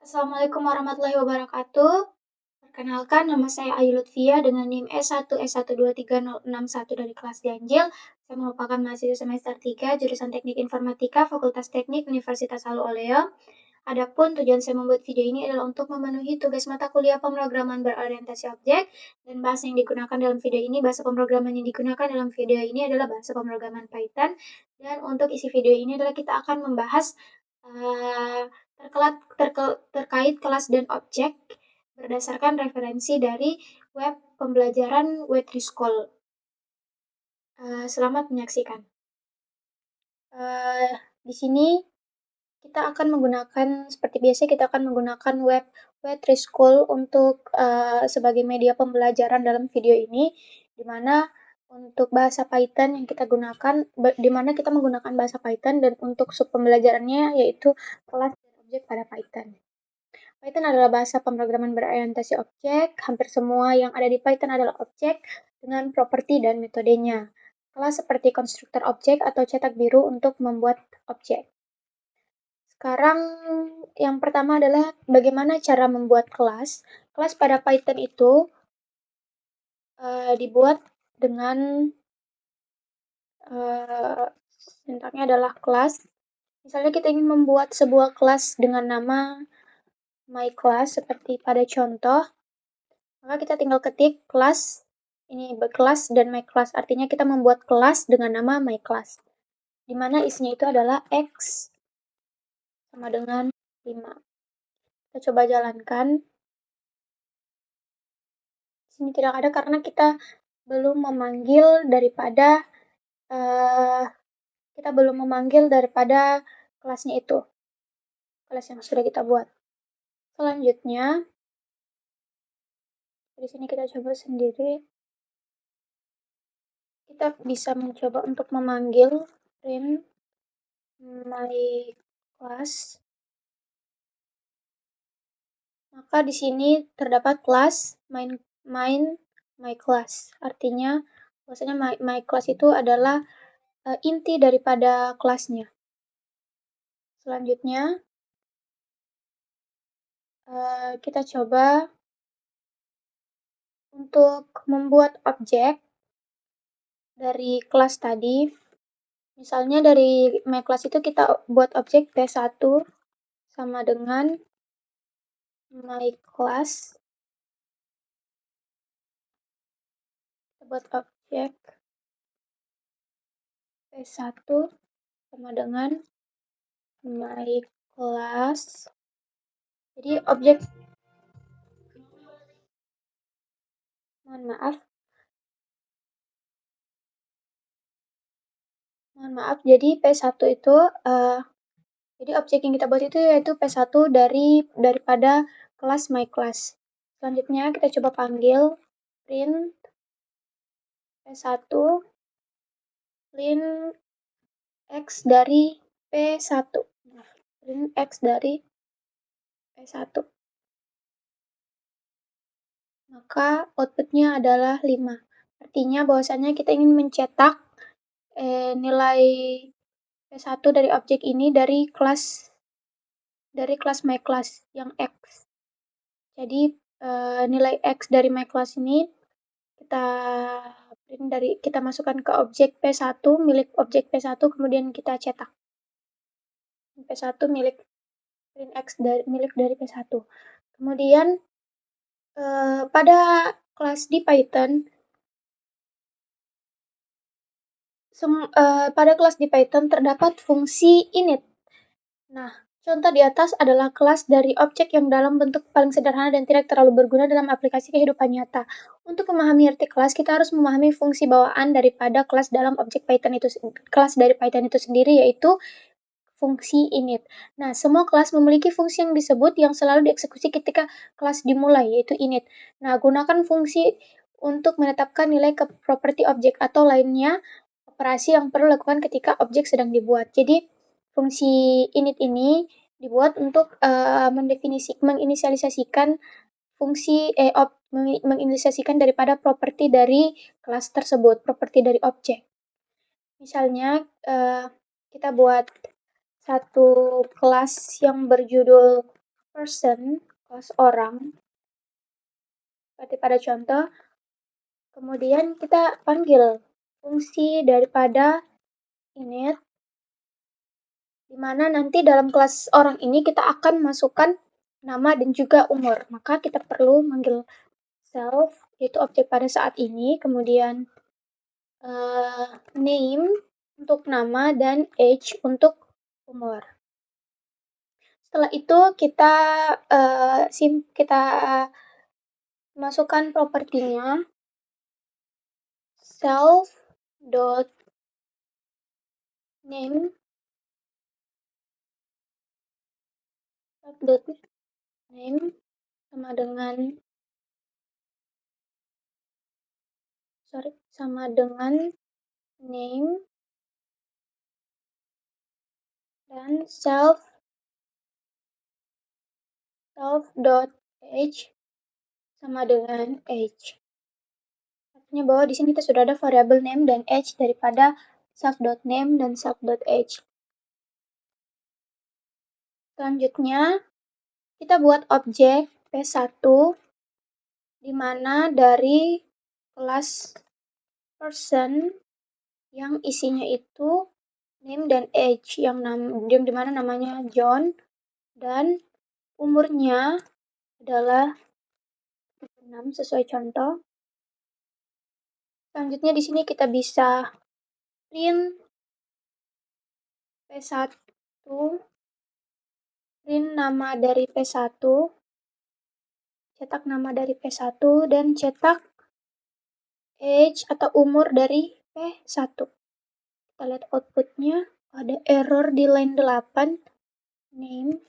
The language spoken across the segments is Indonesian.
Assalamualaikum warahmatullahi wabarakatuh. Perkenalkan, nama saya Ayu Lutfia dengan NIM S1S1230061 dari kelas Ganjil. Saya merupakan mahasiswa semester 3 jurusan Teknik Informatika Fakultas Teknik Universitas Halu Oleo. Adapun tujuan saya membuat video ini adalah untuk memenuhi tugas mata kuliah pemrograman berorientasi objek, dan bahasa yang digunakan dalam video ini, bahasa pemrograman yang digunakan dalam video ini adalah bahasa pemrograman Python. Dan untuk isi video ini adalah kita akan membahas eh, terkait kelas dan objek berdasarkan referensi dari web pembelajaran Wetrischool. Selamat menyaksikan. Di sini kita akan menggunakan, seperti biasa, kita akan menggunakan web Wetrischool untuk sebagai media pembelajaran dalam video ini, di mana untuk bahasa Python yang kita gunakan, di mana kita menggunakan bahasa Python, dan untuk sub pembelajarannya yaitu kelas dan objek pada Python. Python adalah bahasa pemrograman berorientasi objek. Hampir semua yang ada di Python adalah objek dengan properti dan metodenya. Kelas seperti konstruktor objek atau cetak biru untuk membuat objek. Sekarang yang pertama adalah bagaimana cara membuat kelas. Kelas pada Python itu dibuat dengan sintaknya adalah kelas. Misalnya kita ingin membuat sebuah kelas dengan nama myClass seperti pada contoh, maka kita tinggal ketik kelas, ini berkelas dan myClass, artinya kita membuat kelas dengan nama myClass, di mana isinya itu adalah X sama dengan 5. Kita coba jalankan. Di sini tidak ada karena kita belum memanggil daripada kelasnya itu, kelas yang sudah kita buat. Selanjutnya, di sini kita coba sendiri. Kita bisa mencoba untuk memanggil print myClass. Maka di sini terdapat kelas myClass. Artinya bahwasanya myClass itu adalah inti daripada kelasnya. Selanjutnya kita coba untuk membuat objek dari kelas tadi. Misalnya dari myClass itu kita buat objek P1 sama dengan myClass. Kita buat objek P1 sama dengan myClass. Jadi objek, mohon maaf, jadi P1 itu jadi objek yang kita buat itu yaitu P1 daripada kelas myClass. Selanjutnya kita coba panggil print P1 print X dari P1. Print X dari P1. Maka outputnya adalah 5. Artinya bahwasanya kita ingin mencetak nilai P1 dari objek ini dari kelas myClass yang X. Jadi nilai X dari myClass ini kita masukkan ke objek P1 milik objek P1, kemudian kita cetak. P1 milik print X milik dari P1. Kemudian pada kelas di Python, terdapat fungsi init. Nah, contoh di atas adalah kelas dari objek yang dalam bentuk paling sederhana dan tidak terlalu berguna dalam aplikasi kehidupan nyata. Untuk memahami arti kelas, kita harus memahami fungsi bawaan daripada kelas dalam objek Python itu, kelas dari Python itu sendiri, yaitu fungsi init. Nah, semua kelas memiliki fungsi yang disebut yang selalu dieksekusi ketika kelas dimulai, yaitu init. Nah, gunakan fungsi untuk menetapkan nilai ke properti objek atau lainnya operasi yang perlu dilakukan ketika objek sedang dibuat. Jadi, fungsi init ini dibuat untuk menginisialisasikan menginisialisasikan daripada properti dari kelas tersebut, properti dari objek. Misalnya, kita buat satu kelas yang berjudul person, kelas orang, seperti pada contoh, kemudian kita panggil fungsi daripada init, di mana nanti dalam kelas orang ini kita akan masukkan nama dan juga umur. Maka kita perlu manggil self, yaitu objek pada saat ini, kemudian name untuk nama dan age untuk umur. Setelah itu kita kita masukkan propertinya self dot name dot name sama dengan name dan self dot age sama dengan age. Artinya bahwa di sini kita sudah ada variabel name dan age daripada self.name dan self.age. Selanjutnya, kita buat objek P1 di mana dari kelas person yang isinya itu name dan age yang dimana namanya John dan umurnya adalah 6 sesuai contoh. Selanjutnya di sini kita bisa print P1, print nama dari P1, cetak nama dari P1 dan cetak age atau umur dari P1. Kita lihat outputnya, ada error di line 8, name,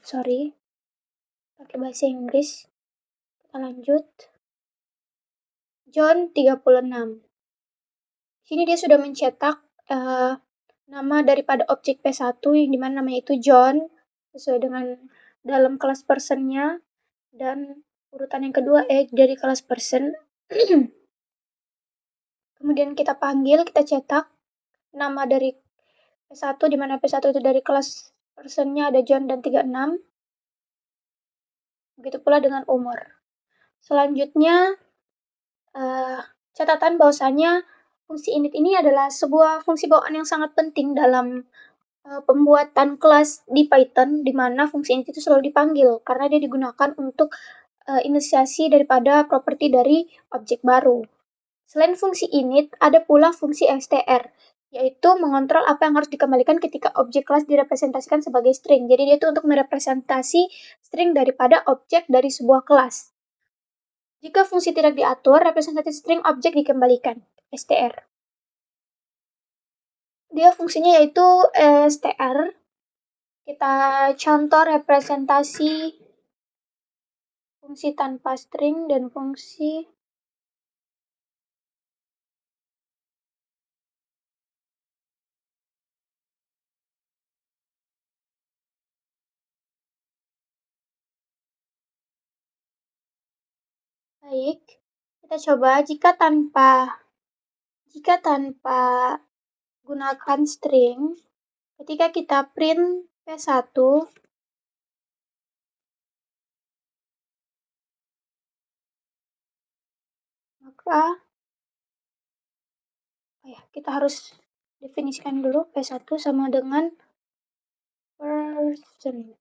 pakai bahasa Inggris. Kita lanjut. John 36. Sini dia sudah mencetak nama daripada objek P1 yang dimana namanya itu John sesuai dengan dalam kelas personnya, dan urutan yang kedua age dari kelas person. Kemudian kita panggil, kita cetak nama dari P1 di mana P1 itu dari kelas personnya ada John dan 36. Begitu pula dengan umur. Selanjutnya catatan bahwasanya fungsi init ini adalah sebuah fungsi bawaan yang sangat penting dalam pembuatan kelas di Python, di mana fungsi init itu selalu dipanggil karena dia digunakan untuk inisiasi daripada properti dari objek baru. Selain fungsi init, ada pula fungsi str, yaitu mengontrol apa yang harus dikembalikan ketika objek kelas direpresentasikan sebagai string. Jadi dia itu untuk merepresentasi string daripada objek dari sebuah kelas. Jika fungsi tidak diatur, representasi string objek dikembalikan, str. Dia fungsinya yaitu str. Kita contoh representasi fungsi tanpa string dan fungsi baik. Kita coba jika tanpa gunakan string, ketika kita print P1, maka kita harus definisikan dulu P1 sama dengan person.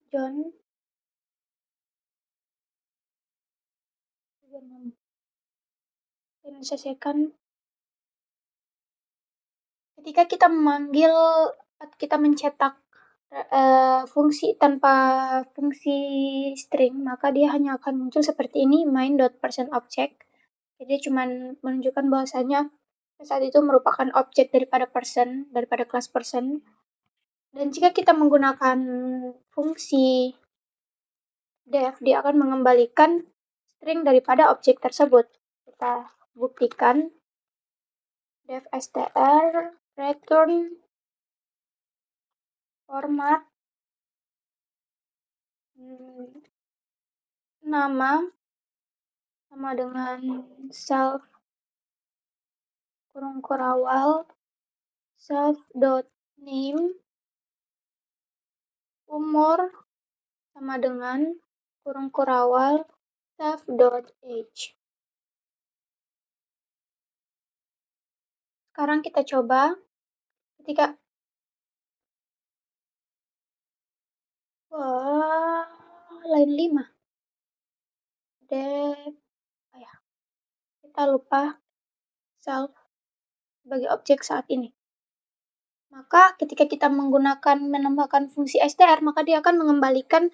John dan selesaikan. Ketika kita mencetak fungsi tanpa fungsi string, maka dia hanya akan muncul seperti ini, main.personObject. Jadi cuma menunjukkan bahwasanya saat itu merupakan objek daripada kelas person. Dan jika kita menggunakan fungsi def, dia akan mengembalikan string daripada objek tersebut. Kita buktikan def str return format nama sama dengan self kurung kurawal self.name umur sama dengan kurung kurawal self.age. Sekarang kita coba ketika wah, line 5. Dep, ya, kita lupa self sebagai objek saat ini. Maka ketika kita menambahkan fungsi str, maka dia akan mengembalikan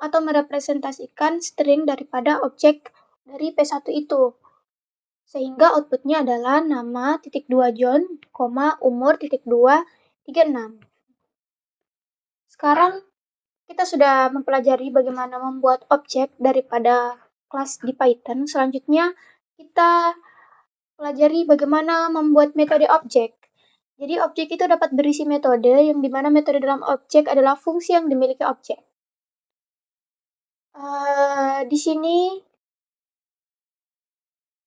atau merepresentasikan string daripada objek dari P1 itu. Sehingga outputnya adalah nama titik 2 John, umur titik 2, 36. Sekarang kita sudah mempelajari bagaimana membuat objek daripada kelas di Python. Selanjutnya kita pelajari bagaimana membuat metode objek. Jadi objek itu dapat berisi metode yang dimana metode dalam objek adalah fungsi yang dimiliki objek. Di sini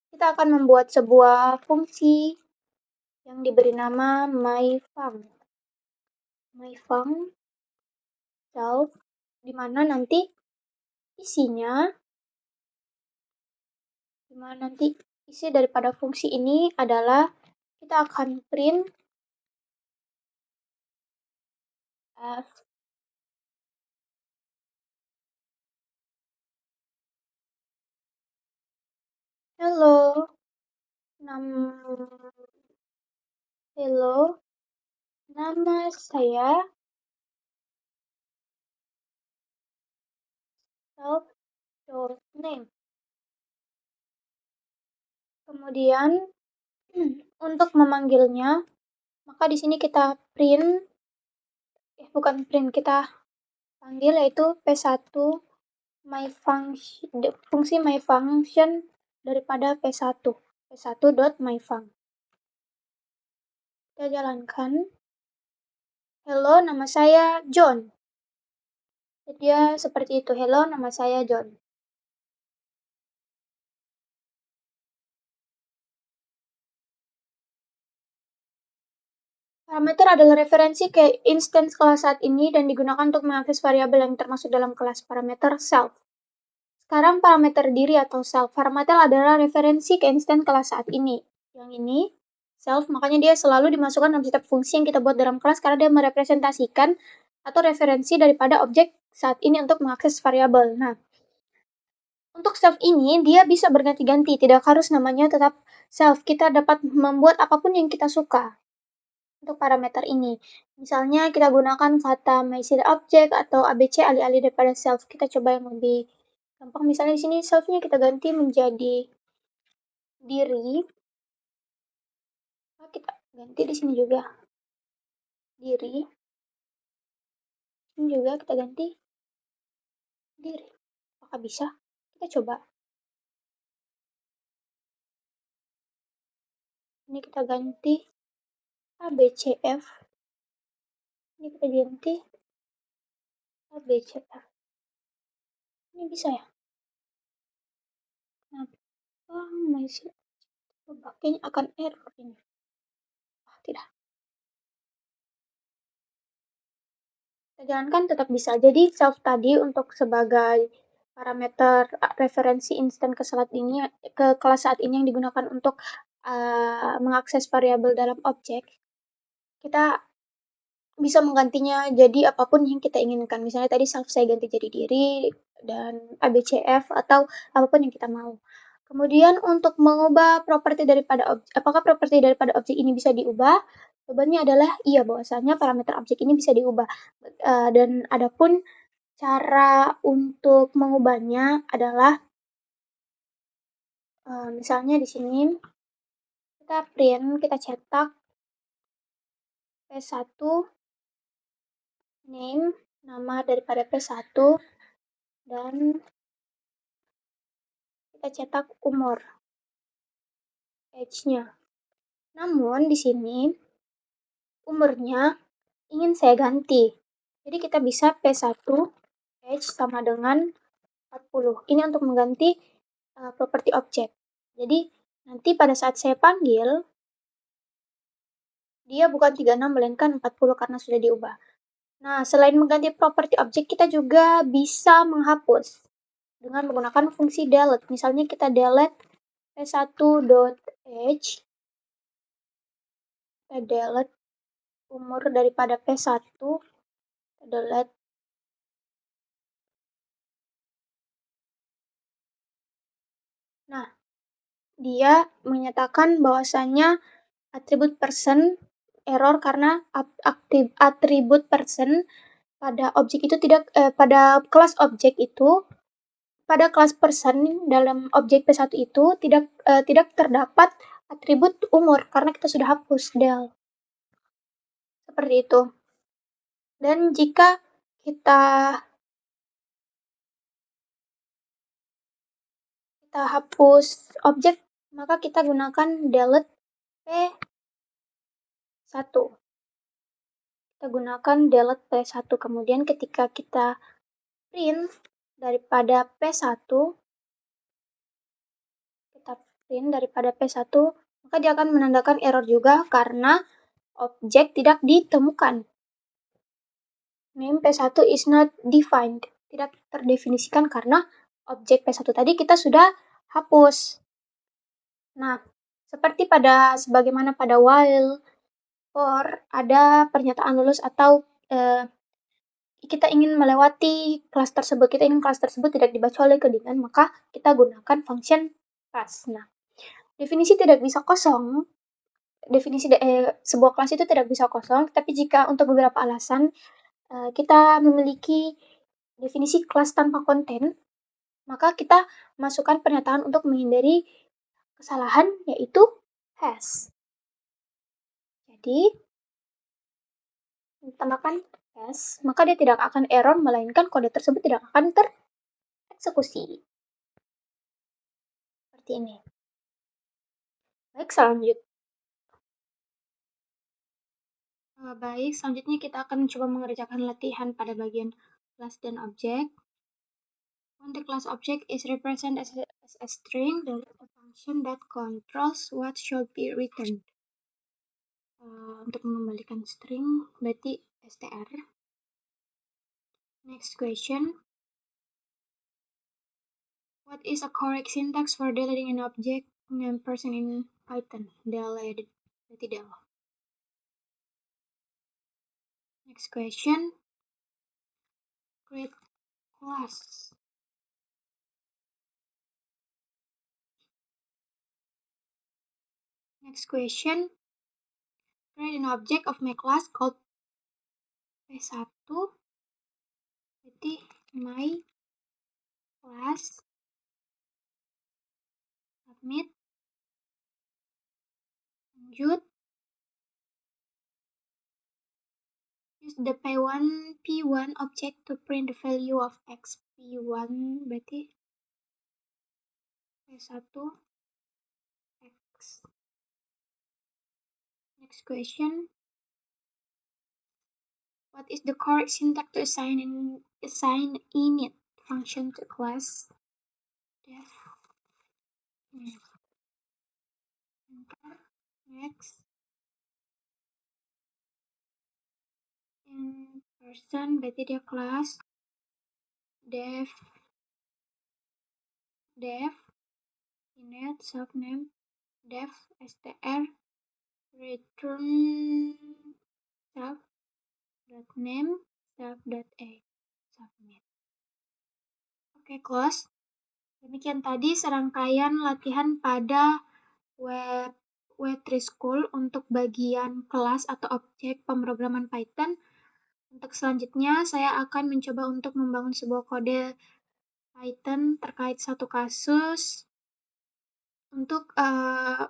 kita akan membuat sebuah fungsi yang diberi nama myFunc. myFunc self, dimana nanti isi daripada fungsi ini adalah kita akan print f hello nama saya self.name. Kemudian untuk memanggilnya, maka di sini kita kita panggil yaitu P1 myfunction, fungsi myfunction daripada P1.myfunc. Kita jalankan. Hello, nama saya John. Dia seperti itu. Hello, nama saya John. Parameter adalah referensi ke instance kelas saat ini dan digunakan untuk mengakses variabel yang termasuk dalam kelas parameter self. Sekarang parameter diri atau self. Parameter adalah referensi ke instance kelas saat ini. Yang ini self, makanya dia selalu dimasukkan dalam setiap fungsi yang kita buat dalam kelas karena dia merepresentasikan atau referensi daripada objek saat ini untuk mengakses variabel. Nah, untuk self ini dia bisa berganti-ganti, tidak harus namanya tetap self. Kita dapat membuat apapun yang kita suka untuk parameter ini. Misalnya kita gunakan kata mySeedObject atau ABC alih-alih daripada self. Kita coba yang lebih gampang. Misalnya di sini self-nya kita ganti menjadi diri. Nah, kita ganti di sini juga diri. Ini juga kita ganti diri. Apakah bisa? Kita coba. Ini kita ganti ABCF. Ini kita ganti ABCF. Ini bisa ya? Kenapa masih kayaknya akan error ini? Tidak. Kita jalankan tetap bisa. Jadi self tadi untuk sebagai parameter referensi instan ke kelas saat ini yang digunakan untuk mengakses variabel dalam objek, kita bisa menggantinya jadi apapun yang kita inginkan. Misalnya tadi self saya ganti jadi diri dan ABCF atau apapun yang kita mau. Kemudian untuk mengubah properti daripada objek, apakah properti daripada objek ini bisa diubah? Jawabannya adalah iya, bahwasanya parameter objek ini bisa diubah. Dan adapun cara untuk mengubahnya adalah misalnya di sini kita cetak P1 name, nama daripada P1, dan kita cetak umur, age-nya. Namun di sini umurnya ingin saya ganti. Jadi kita bisa P1 age sama dengan 40. Ini untuk mengganti properti objek. Jadi nanti pada saat saya panggil, dia bukan 36 melainkan 40 karena sudah diubah. Nah, selain mengganti properti objek, kita juga bisa menghapus dengan menggunakan fungsi delete. Misalnya kita delete p1.age, kita delete umur daripada p1, kita delete. Nah, dia menyatakan bahwasanya atribut person error karena atribut person pada objek itu tidak pada kelas objek itu pada kelas person dalam objek P1 itu tidak terdapat atribut umur karena kita sudah hapus del. Seperti itu. Dan jika kita hapus objek, maka kita gunakan delete P1. Kita gunakan delete P1. Kemudian ketika kita print daripada P1, kita print daripada P1, maka dia akan menandakan error juga karena objek tidak ditemukan. Name P1 is not defined. Tidak terdefinisikan karena objek P1 tadi kita sudah hapus. Nah, seperti sebagaimana pada while, for, ada pernyataan lulus atau kita ingin melewati kelas tersebut, kita ingin kelas tersebut tidak dibaca oleh kedinginan, maka kita gunakan function class. Nah, definisi tidak bisa kosong. Sebuah kelas itu tidak bisa kosong, tapi jika untuk beberapa alasan kita memiliki definisi kelas tanpa konten, maka kita masukkan pernyataan untuk menghindari kesalahan, yaitu has. Jadi, ditambahkan has, maka dia tidak akan error, melainkan kode tersebut tidak akan tereksekusi. Seperti ini. Baik, selanjutnya kita akan mencoba mengerjakan latihan pada bagian kelas dan objek. When the class object is represented as a string, there is a function that controls what should be returned. Untuk mengembalikan string, berarti str. Next question. What is a correct syntax for deleting an object named person in Python? Delete, berarti del. Next question. Create class. Next question. Create an object of my class called P1, berarti my class, submit, lanjut. Use the P1 object to print the value of x. P1 berarti P1 x. Next question. What is the correct syntax to assign init function to class? Def. Next. In person berarti dia kelas. Def init subname def str return self.name self.a submit. Oke, close. Demikian tadi serangkaian latihan pada web3school untuk bagian kelas atau objek pemrograman Python. Untuk selanjutnya, saya akan mencoba untuk membangun sebuah kode Python terkait satu kasus untuk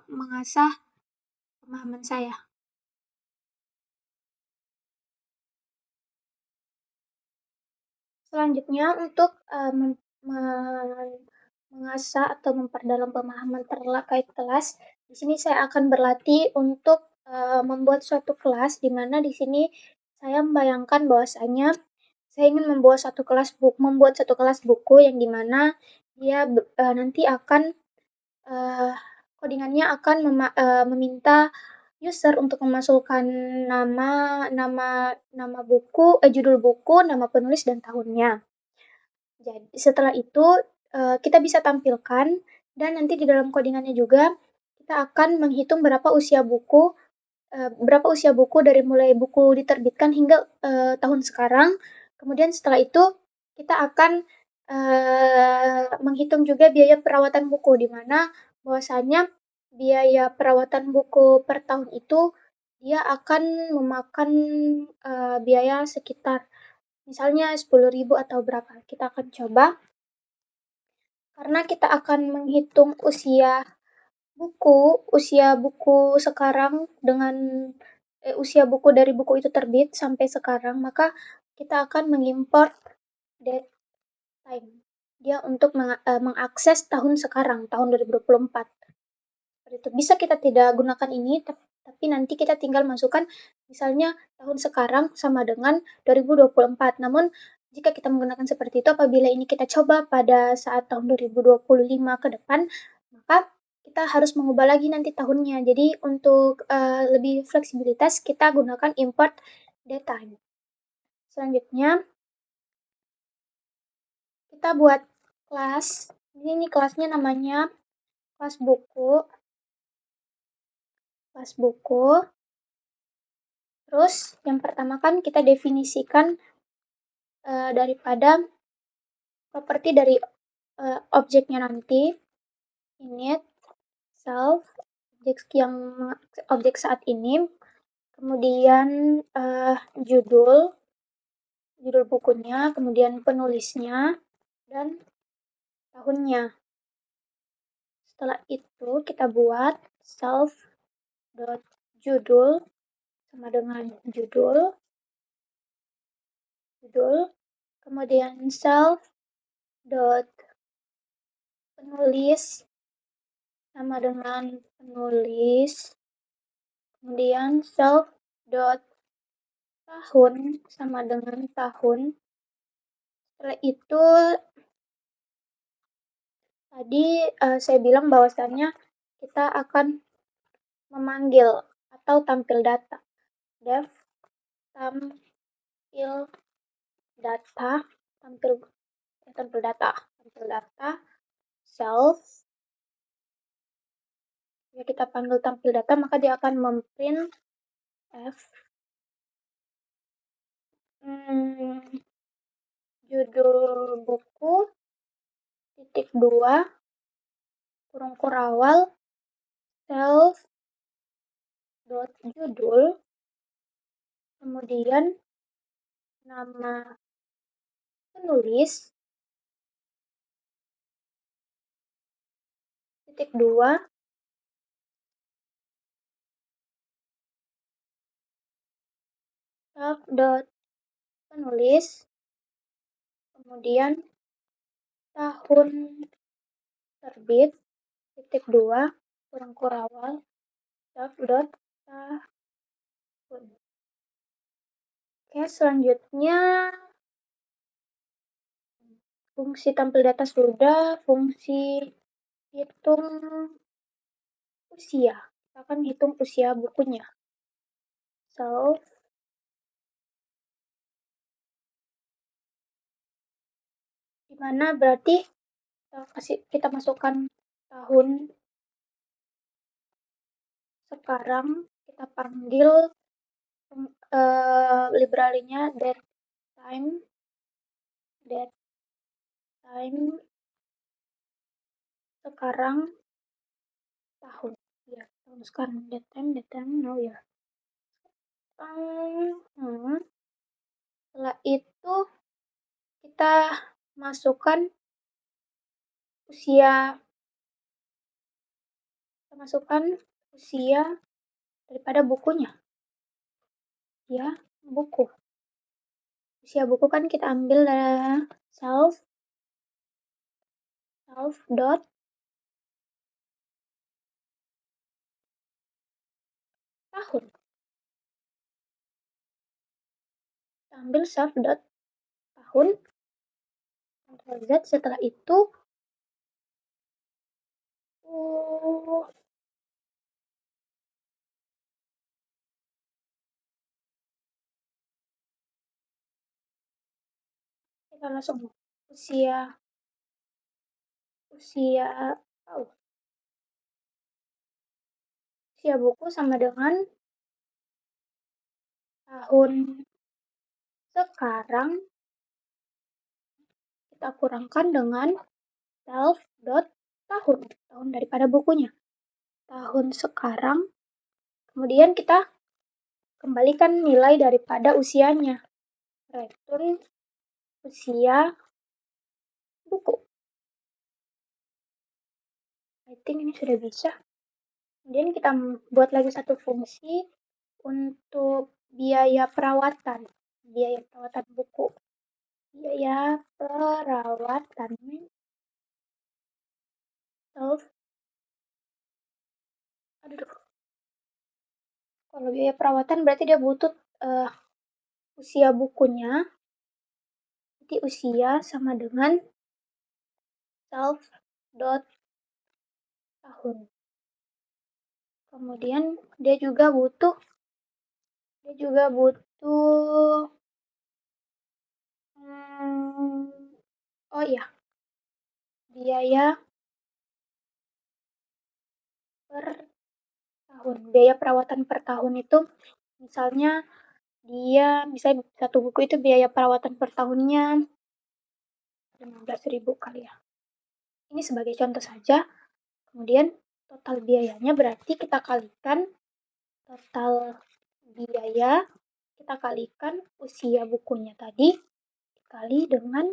mengasah pemahaman saya. Selanjutnya, untuk mengasah atau memperdalam pemahaman terkait kelas, di sini saya akan berlatih untuk membuat suatu kelas, di mana di sini saya membayangkan bahwasanya saya ingin membuat satu kelas buku yang dimana dia nanti akan codingannya akan meminta user untuk memasukkan nama nama nama buku, judul buku, nama penulis, dan tahunnya. Jadi setelah itu, kita bisa tampilkan dan nanti di dalam codingannya juga kita akan menghitung berapa usia buku dari mulai buku diterbitkan hingga, tahun sekarang. Kemudian setelah itu kita akan, menghitung juga biaya perawatan buku, di mana bahwasanya biaya perawatan buku per tahun itu dia akan memakan, biaya sekitar misalnya 10.000 atau berapa. Kita akan coba, karena kita akan menghitung usia buku sekarang dengan usia buku dari buku itu terbit sampai sekarang, maka kita akan mengimport date time. Dia untuk mengakses tahun sekarang, tahun 2024. Seperti itu. Bisa kita tidak gunakan ini, tapi nanti kita tinggal masukkan misalnya tahun sekarang sama dengan 2024. Namun jika kita menggunakan seperti itu, apabila ini kita coba pada saat tahun 2025 ke depan, maka kita harus mengubah lagi nanti tahunnya. Jadi untuk lebih fleksibilitas, kita gunakan import datetime. Selanjutnya, kita buat kelas. Ini kelasnya namanya kelas buku. Kelas buku. Terus yang pertama kan kita definisikan daripada properti dari objeknya nanti. Init, self, objek saat ini. Kemudian judul bukunya, kemudian penulisnya, dan tahunnya. Setelah itu kita buat self.judul sama dengan judul, kemudian self.penulis sama dengan penulis, kemudian self.tahun sama dengan tahun. Setelah itu tadi saya bilang bahwasannya kita akan memanggil atau tampil data. Def tampil data, tampil data, self. Ya, kita panggil tampil data, maka dia akan memprint f judul buku titik 2 kurung kurawal self dot judul, kemudian nama penulis titik 2 self dot penulis, kemudian tahun terbit titik 2 kurung kurawal self dot tahun. Oke, selanjutnya fungsi tampil data sudah, fungsi hitung usia. Kita akan hitung usia bukunya. So, dimana berarti kita masukkan tahun sekarang, kita panggil library-nya datetime sekarang tahun. Ya, tahun sekarang datetime now ya. Setelah itu kita masukkan usia daripada bukunya. Ya, buku. Usia buku kan kita ambil self dot tahun. Kita ambil self dot tahun. Ctrl Z. Setelah itu Kita langsung usia usia oh, usia buku sama dengan tahun sekarang kita kurangkan dengan self dot tahun, tahun daripada bukunya. Tahun sekarang, kemudian kita kembalikan nilai daripada usianya. Return usia buku. I think ini sudah bisa. Kemudian kita buat lagi satu fungsi untuk biaya perawatan. Biaya perawatan buku. Biaya perawatan self. Aduh, kalau biaya perawatan berarti dia butuh usia bukunya. Jadi usia sama dengan self dot tahun. Kemudian dia juga butuh oh iya, biaya per tahun. Biaya perawatan per tahun itu misalnya satu buku itu biaya perawatan per tahunnya 15.000 kali ya. Ini sebagai contoh saja. Kemudian total biayanya berarti kita kalikan total biaya, kita kalikan usia bukunya tadi dikali dengan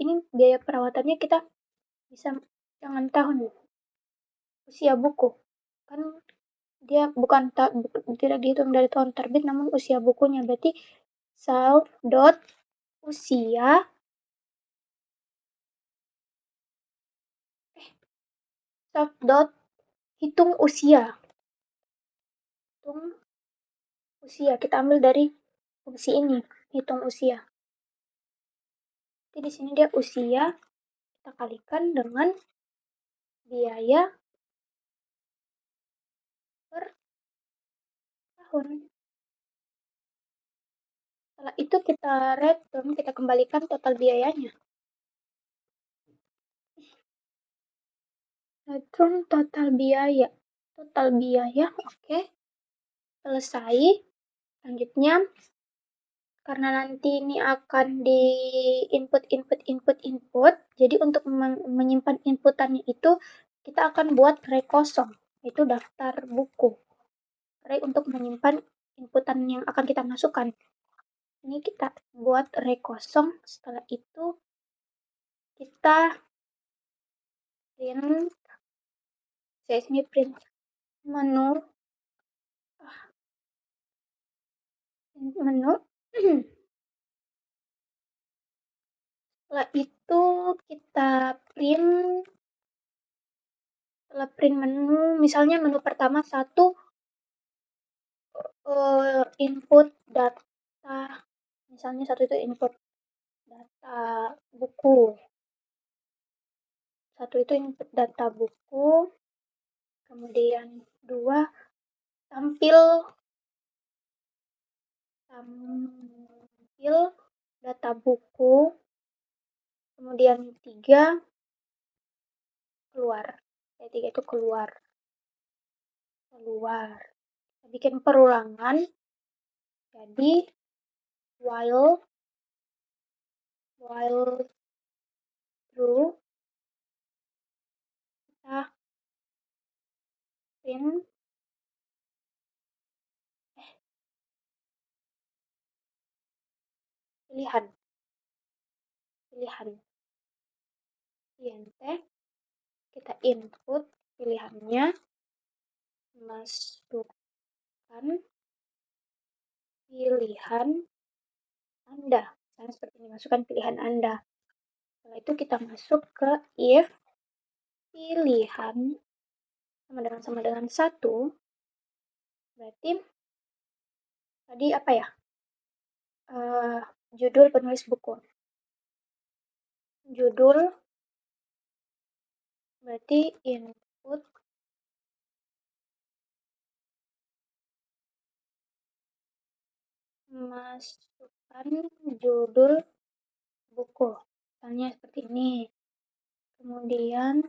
ini biaya perawatannya kita bisa jangan tahun usia buku kan dia bukan tidak dihitung dari tahun terbit namun usia bukunya berarti self dot usia self dot hitung usia kita ambil dari fungsi ini hitung usia. Jadi di sini dia usia kita kalikan dengan biaya per tahun. Setelah itu kita return, kita kembalikan total biayanya. Return total biaya. Total biaya, oke. Selesai. Selanjutnya, karena nanti ini akan di input. Jadi untuk menyimpan inputannya itu, kita akan buat array kosong. Itu daftar buku. Array untuk menyimpan inputan yang akan kita masukkan. Ini kita buat array kosong. Setelah itu, kita print. Saya sini print menu. Setelah itu kita print menu, misalnya menu pertama input data, misalnya satu itu input data buku, satu itu input data buku, kemudian dua tampil data buku, kemudian tiga keluar, tiga itu keluar. Kita bikin perulangan, jadi while true, kita print pilihan INT, kita input pilihannya, masukkan pilihan Anda. Misalnya seperti ini, masukkan pilihan Anda. Setelah itu kita masuk ke if pilihan sama dengan 1, berarti tadi apa ya? Judul penulis buku. Judul berarti input masukkan judul buku. Misalnya seperti ini. Kemudian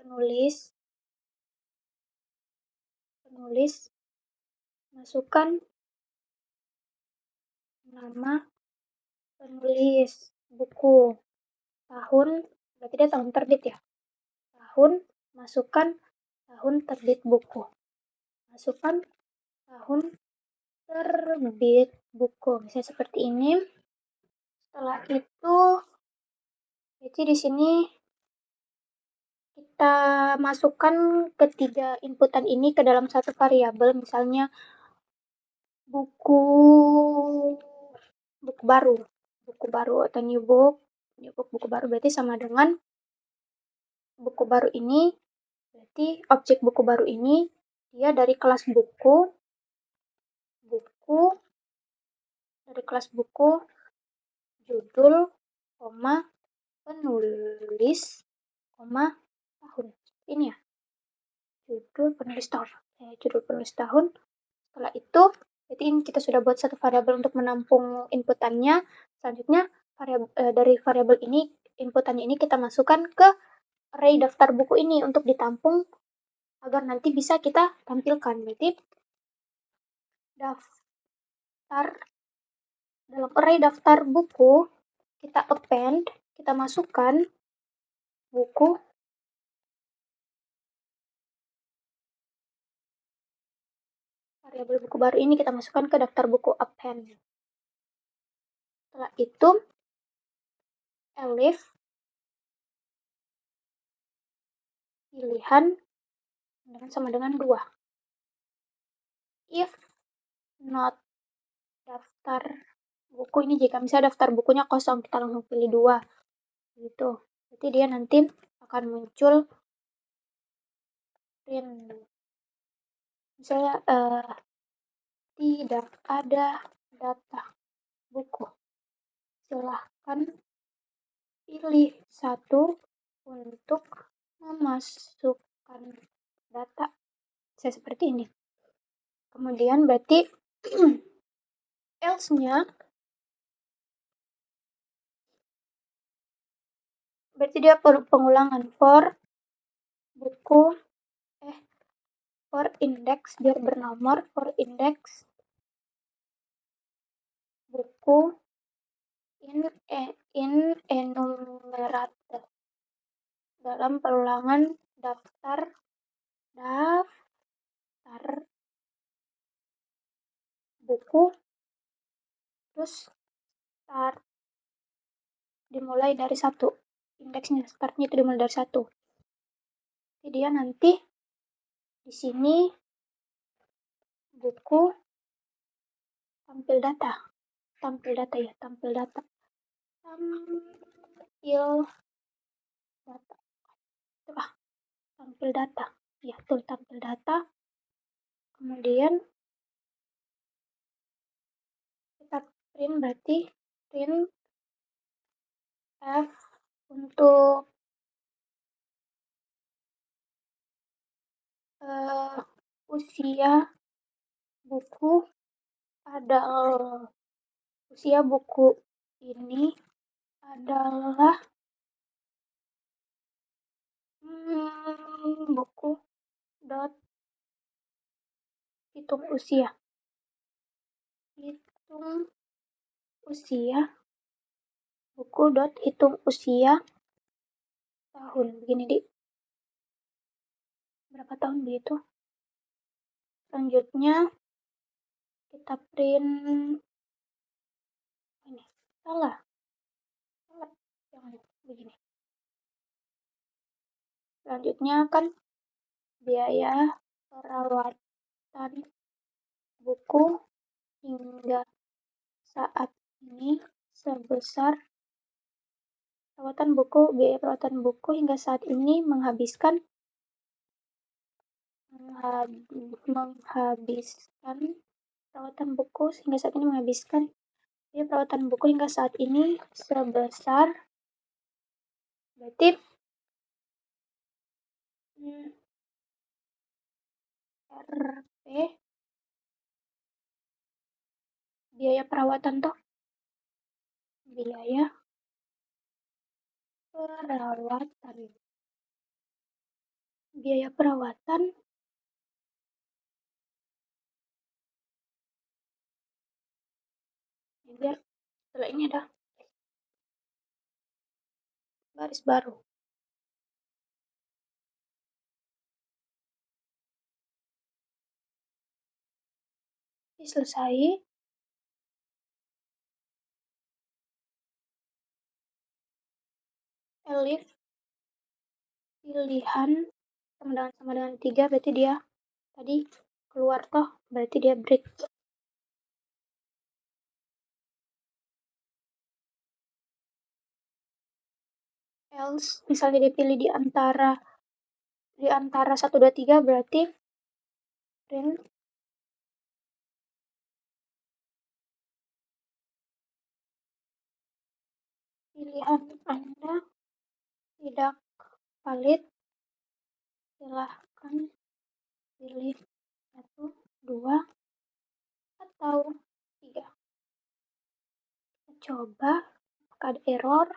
penulis masukkan nama penulis buku. Tahun, berarti dia tahun terbit ya. Tahun, masukkan tahun terbit buku. Masukkan tahun terbit buku. Misalnya seperti ini. Setelah itu, jadi di sini kita masukkan ketiga inputan ini ke dalam satu variabel, misalnya buku baru atau new book buku baru, berarti sama dengan buku baru ini, berarti objek buku baru ini dia dari kelas buku dari kelas buku, judul, penulis, tahun. Ini ya, judul penulis tahun. Setelah itu, jadi ini kita sudah buat satu variabel untuk menampung inputannya. Selanjutnya, dari variabel ini, inputannya ini kita masukkan ke array daftar buku ini untuk ditampung agar nanti bisa kita tampilkan. Berarti dalam array daftar buku, kita append, kita masukkan buku variabel buku baru ini kita masukkan ke daftar buku append. Setelah itu, elif pilihan sama dengan 2. If not daftar buku ini, jika misalnya daftar bukunya kosong, kita langsung pilih 2 gitu. Jadi dia nanti akan muncul print, misalnya tidak ada data buku, silahkan pilih 1 untuk memasukkan data. Saya seperti ini. Kemudian berarti else-nya berarti dia perlu pengulangan for index, biar bernomor, for index buku in enumerate, dalam perulangan daftar buku, terus start dimulai dari 1. Indeksnya, startnya itu dimulai dari 1. Jadi dia nanti di sini buku tampil data. Tampil data. Tampil data. Ya, tuh tampil data. Kemudian kita print, berarti print F untuk usia buku ini adalah buku dot hitung usia buku dot hitung usia tahun, begini di berapa tahun begitu. Selanjutnya kita print ini, salah jangan begini. Selanjutnya kan biaya perawatan buku hingga saat ini sebesar biaya perawatan buku hingga saat ini menghabiskan perawatan buku hingga saat ini menghabiskan biaya perawatan buku hingga saat ini sebesar, berarti Rp biaya perawatan toh, biaya perawatan, biaya perawatan, ya biar setelah ini ada baris baru. Ini selesai. Elif pilihan sama dengan 3 berarti dia tadi keluar toh, berarti dia break. Else misalnya dia pilih di antara 1 2 3 berarti print pilihan Anda tidak valid, silahkan pilih 1 2 atau 3. Kita coba apakah ada error.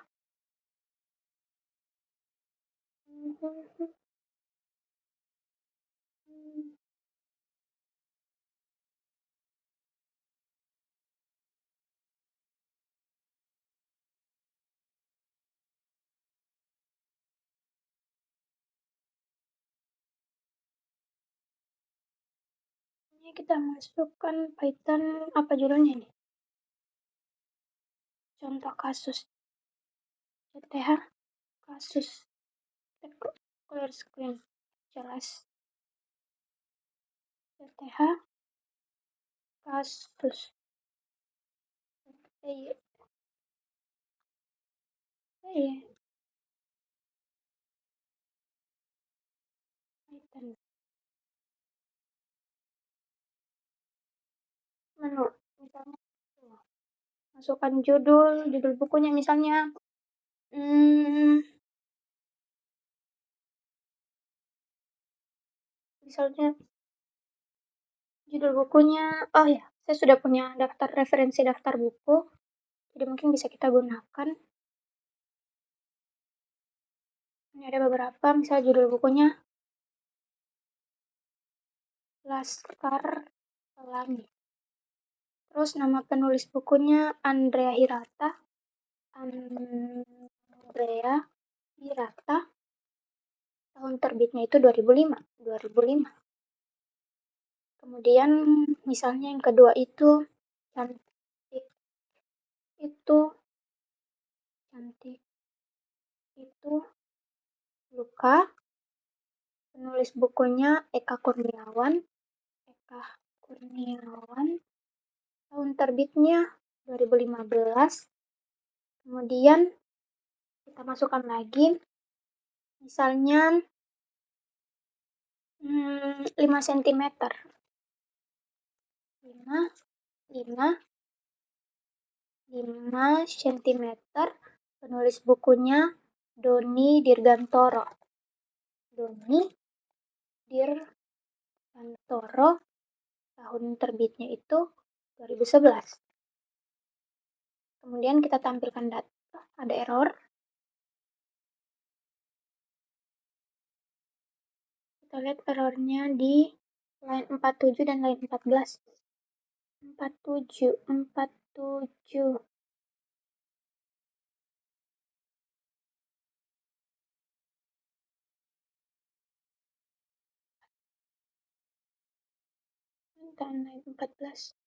Ini kita masukkan Python apa judulnya nih? Contoh kasus CTH kasus clear screen jelas CTH kasus Python menu misalnya masukkan judul bukunya misalnya misalnya judul bukunya, oh ya, saya sudah punya daftar referensi daftar buku, jadi mungkin bisa kita gunakan. Ini ada beberapa, misal judul bukunya Laskar Pelangi. Terus nama penulis bukunya Andrea Hirata. Andrea Hirata. Tahun terbitnya itu 2005. Kemudian misalnya yang kedua itu cantik itu Luka. Penulis bukunya Eka Kurniawan. Tahun terbitnya 2015. Kemudian kita masukkan lagi misalnya 5 cm. 5 cm. Penulis bukunya Doni Dirgantoro. Tahun terbitnya itu 2011. Kemudian kita tampilkan data, ada error. Kita lihat errornya di line 47 dan line 14. 47. Dan line 14.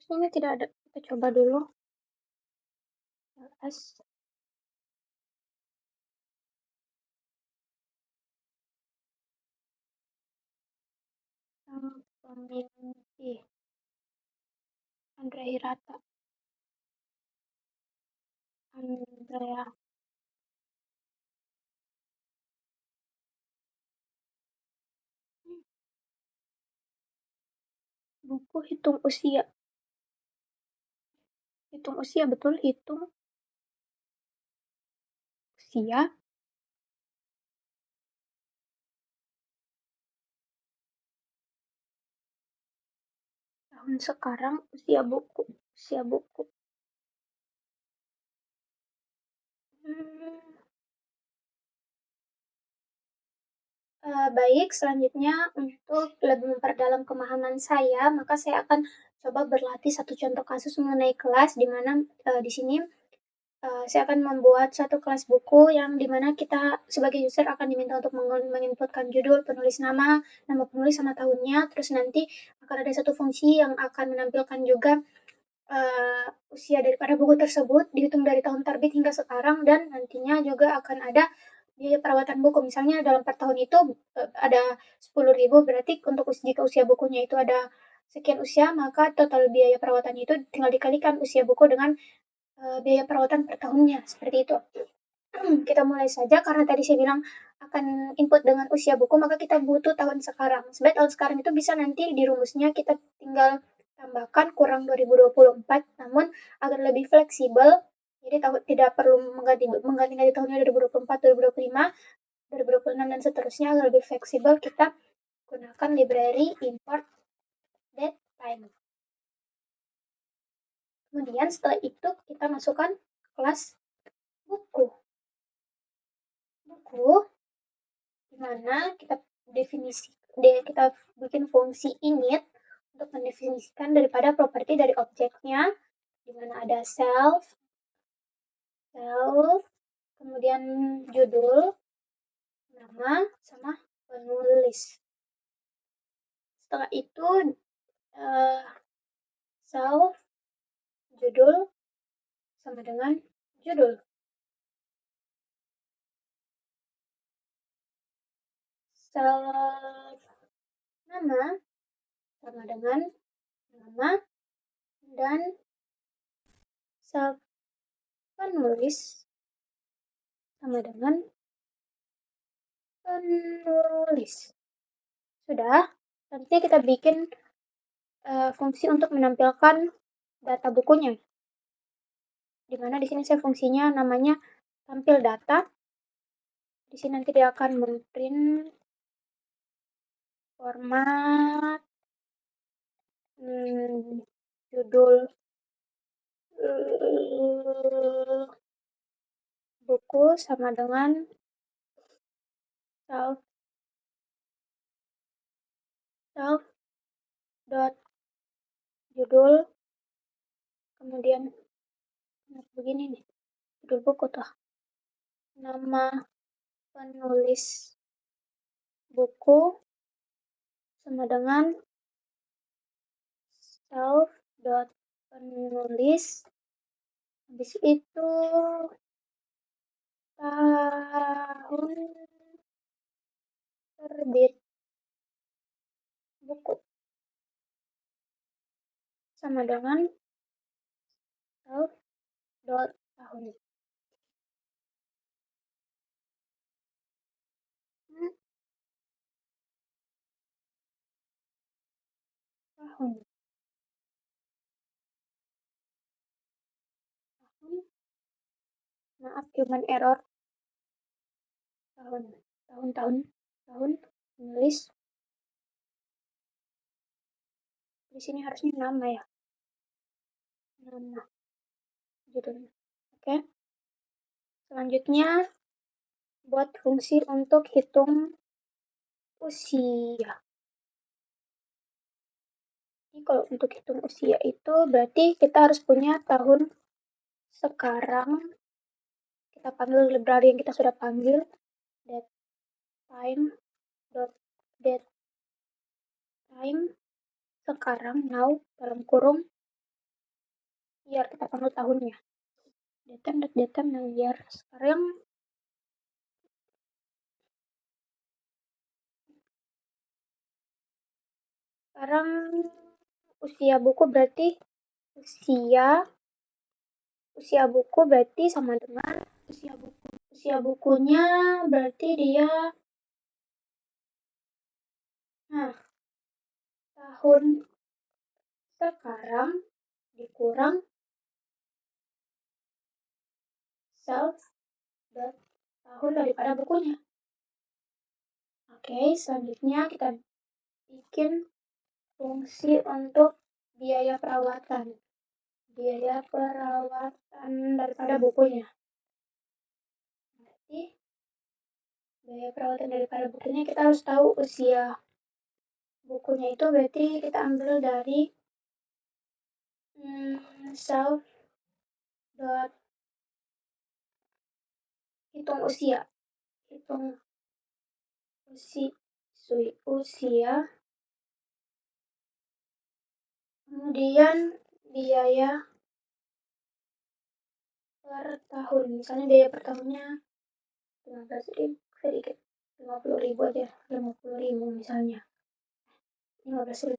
Harusnya tidak ada. Kita coba dulu. ls pemilih Berahi rata. Andrea. Buku hitung usia. Hitung usia, betul, hitung usia. Tahun sekarang, usia buku. Usia buku. Hmm, baik, selanjutnya untuk lebih memperdalam pemahaman saya, maka saya akan coba berlatih satu contoh kasus mengenai kelas, di mana di sini saya akan membuat satu kelas buku yang dimana kita sebagai user akan diminta untuk menginputkan judul, penulis nama penulis sama tahunnya, terus nanti akan ada satu fungsi yang akan menampilkan juga usia daripada buku tersebut dihitung dari tahun terbit hingga sekarang, dan nantinya juga akan ada biaya perawatan buku. Misalnya dalam per tahun itu ada 10.000, berarti untuk jika usia bukunya itu ada sekian usia, maka total biaya perawatannya itu tinggal dikalikan usia buku dengan biaya perawatan per tahunnya, seperti itu. Kita mulai saja, karena tadi saya bilang akan input dengan usia buku, maka kita butuh tahun sekarang. Sebenarnya tahun sekarang itu bisa nanti di rumusnya kita tinggal tambahkan kurang 2024, namun agar lebih fleksibel, jadi tahun tidak perlu mengganti tahunnya 2024, 2025, 2026 dan seterusnya. Agar lebih fleksibel, kita gunakan library import date time. Kemudian setelah itu kita masukkan kelas buku. Buku di mana kita bikin fungsi init untuk mendefinisikan daripada properti dari objeknya, di mana ada self, kemudian judul, nama, sama penulis. Setelah itu uh, self, judul, sama dengan judul. Self, nama, sama dengan nama, dan self penulis sama dengan penulis. Sudah, nanti kita bikin fungsi untuk menampilkan data bukunya. Di mana di sini saya fungsinya namanya tampil data. Di sini nanti dia akan memprint format judul buku sama dengan self dot judul, kemudian begini nih judul buku tuh, nama penulis buku sama dengan self dot penulis, habis itu tahun terbit buku sama dengan self dot tahun. Hmm, tahun. Tahun. Maaf, human error. Tahun. Tahun. Penulis. Di sini harusnya nama ya. Nama. Judulnya. Oke. Selanjutnya, buat fungsi untuk hitung usia. Jadi kalau untuk hitung usia itu berarti kita harus punya tahun sekarang. Kita panggil library yang kita sudah panggil, date time dot date time sekarang, now, dalam kurung year, kita panggil tahunnya, date time now year. Sekarang usia buku berarti usia usia buku berarti sama dengan usia bukunya berarti dia nah tahun sekarang dikurang self dan tahun daripada bukunya. Oke, selanjutnya kita bikin fungsi untuk biaya perawatan. Biaya perawatan daripada bukunya. Berarti biaya perawatan daripada bukunya kita harus tahu usia bukunya itu berarti kita ambil dari self dot hitung usia usia kemudian biaya per tahun, misalnya biaya per tahunnya 15.000 sedikit 50.000 aja, 50.000 misalnya 15.000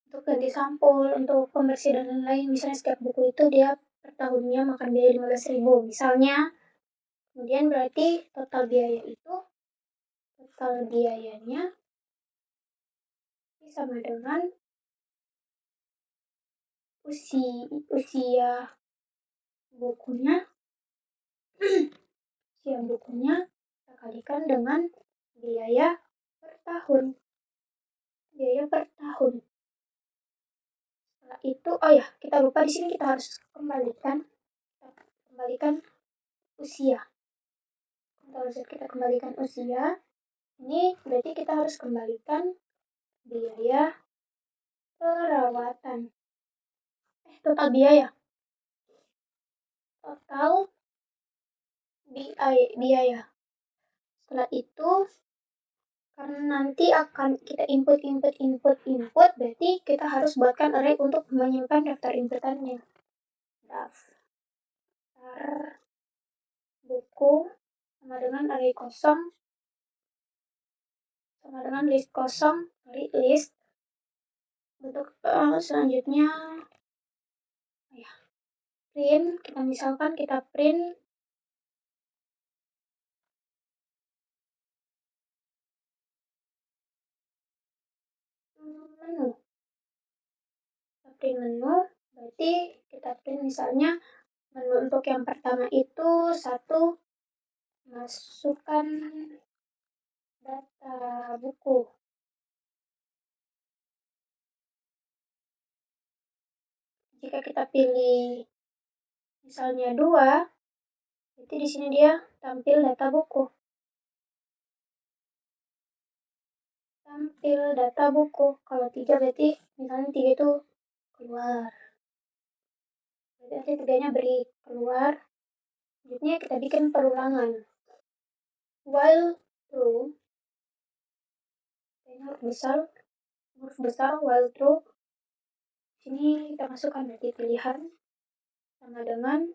untuk ganti sampul, untuk pembersih dan lain-lain. Misalnya setiap buku itu dia per tahunnya makan biaya 15.000 misalnya. Kemudian berarti total biayanya sama dengan usia bukunya kita kalikan dengan biaya per tahun. Setelah itu, kita lupa di sini kita harus kembalikan usia. Kalau kita kembalikan usia, ini berarti kita harus kembalikan biaya perawatan. Total biaya. Setelah itu, karena nanti akan kita input, berarti kita harus buatkan array untuk menyimpan daftar inputannya. Daftar buku sama dengan array kosong sama dengan list kosong, list. Untuk selanjutnya print, kita print menu, berarti kita print misalnya menu untuk yang pertama itu masukkan data buku. Jika kita pilih misalnya 2, berarti di sini dia tampil data buku. Kalau 3 berarti misalnya 3 itu keluar. Berarti 3-nya beri keluar. Selanjutnya kita bikin perulangan. While true, huruf besar while true. Sini kita masukkan berarti pilihan sama dengan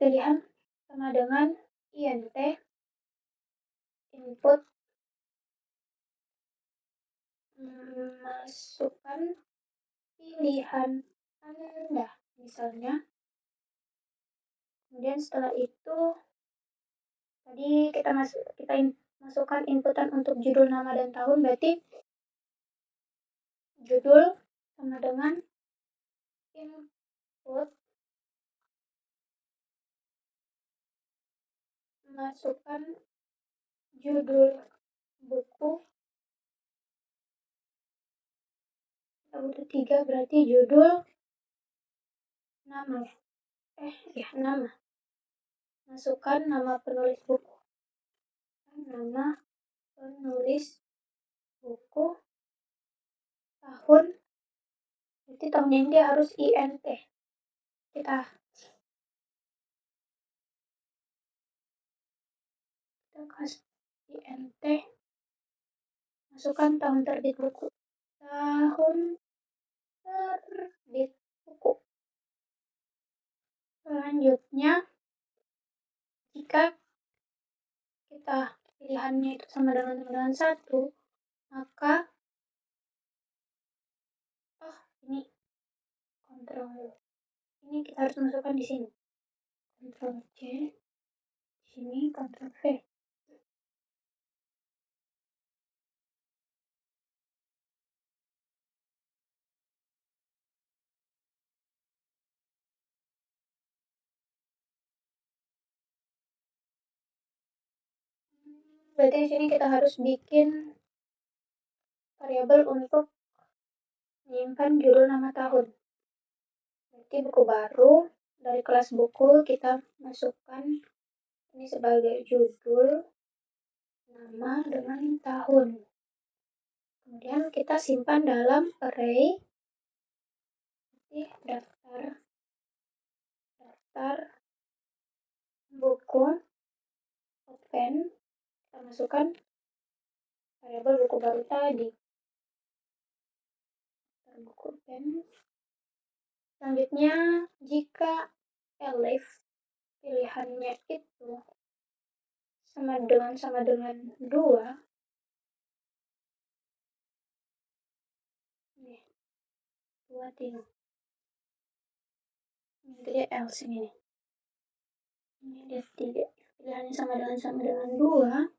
pilihan sama dengan int input masukkan pilihan Anda misalnya. Kemudian setelah itu tadi kita masukkan inputan untuk judul, nama, dan tahun, berarti judul sama dengan input masukkan judul buku. Kita butuh 3 berarti judul, nama. Nama. Masukkan nama penulis buku. Nama penulis buku. Tahun. Berarti tahun ini dia harus INT. Kita kasih INT. Masukkan tahun terbit buku. Tahun terbit buku. Selanjutnya, jika kita pilihannya itu sama dengan 1, maka ini kontrol, ini kita harus masukkan di sini. Kontrol C, di sini kontrol V. Berarti di sini kita harus bikin variabel untuk menyimpan judul nama tahun. Berarti buku baru, dari kelas buku kita masukkan ini sebagai judul, nama dengan tahun. Kemudian kita simpan dalam array daftar buku open. Kita masukkan variabel buku baru tadi. Daftar buku open. Selanjutnya, jika elif pilihannya itu sama dengan 2, nih, 2 3. Ini dia else ini. Ini dia 3. Pilihannya sama dengan 2.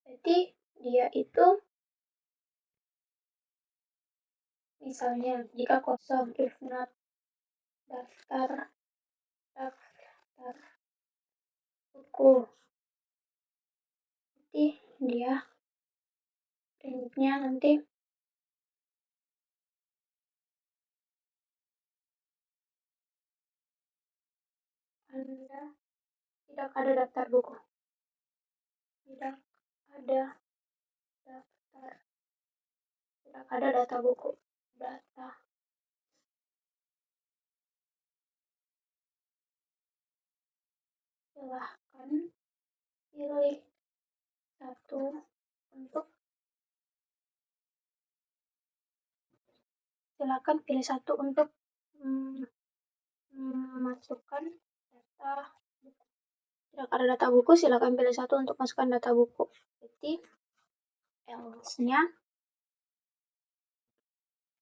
Berarti dia itu misalnya jika kosong, if not daftar buku, berarti dia printnya nanti Anda tidak ada daftar buku, tidak ada data buku, data. Silahkan pilih satu untuk memasukkan data. Tidak ada data buku, silakan pilih satu untuk masukkan data buku. Jadi else-nya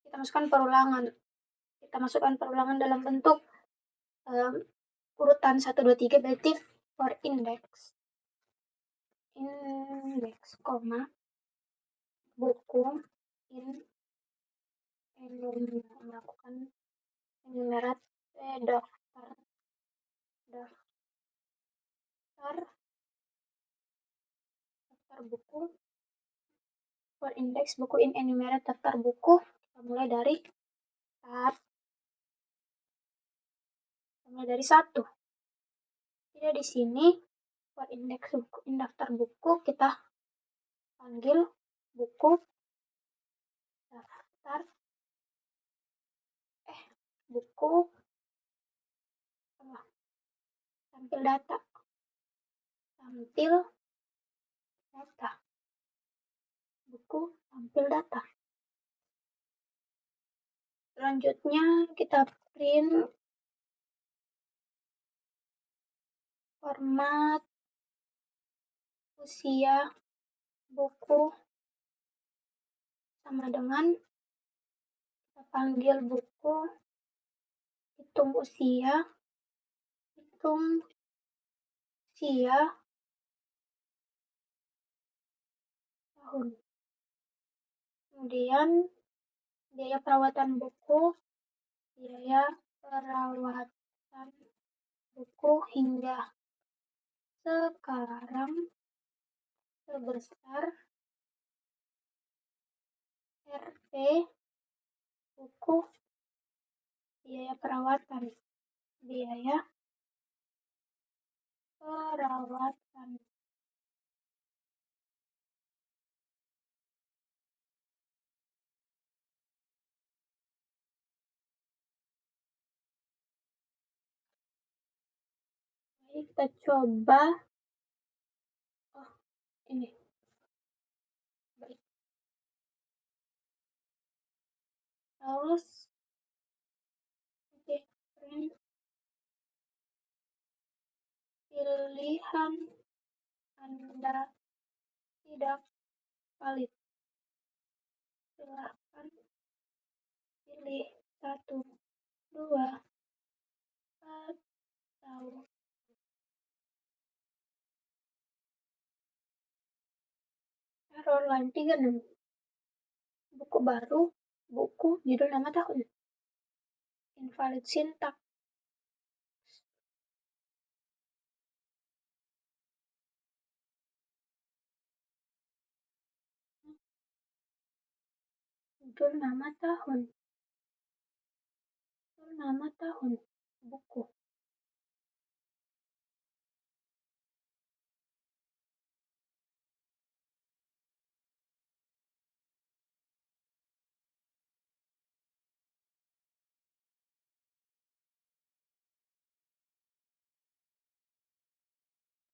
kita masukkan perulangan. Kita masukkan perulangan dalam bentuk urutan 1 2 3, berarti for index, koma buku melakukan enumerat daftar buku for index buku in enumerate daftar buku. Kita mulai dari start, mulai dari 1. Tidak di sini for index buku in daftar buku kita panggil buku daftar buku tampil data buku tampil data. Selanjutnya kita print format usia buku sama dengan kita panggil buku hitung usia tahun. Kemudian biaya perawatan buku hingga sekarang sebesar Rp buku biaya perawatan. Baik, kita coba. Ini. Baik. Terus print pilihan Anda tidak valid. Silahkan pilih 1, 2, atau error line 36. Buku baru, buku, judul nama tahun. Invalid syntax. Judul nama tahun. Judul nama tahun. Buku.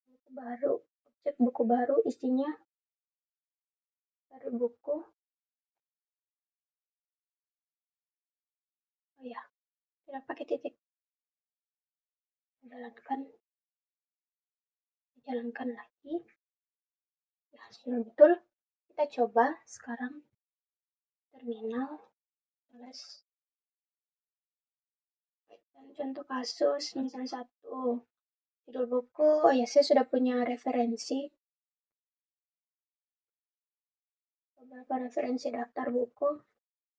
Buku baru. Cek buku baru isinya dari buku. Oh ya, tidak pakai titik. Jalankan lagi. Ya, sudah betul. Kita coba sekarang terminal plus dan contoh kasus misalnya 1 judul buku. Oh ya, saya sudah punya referensi, beberapa referensi daftar buku.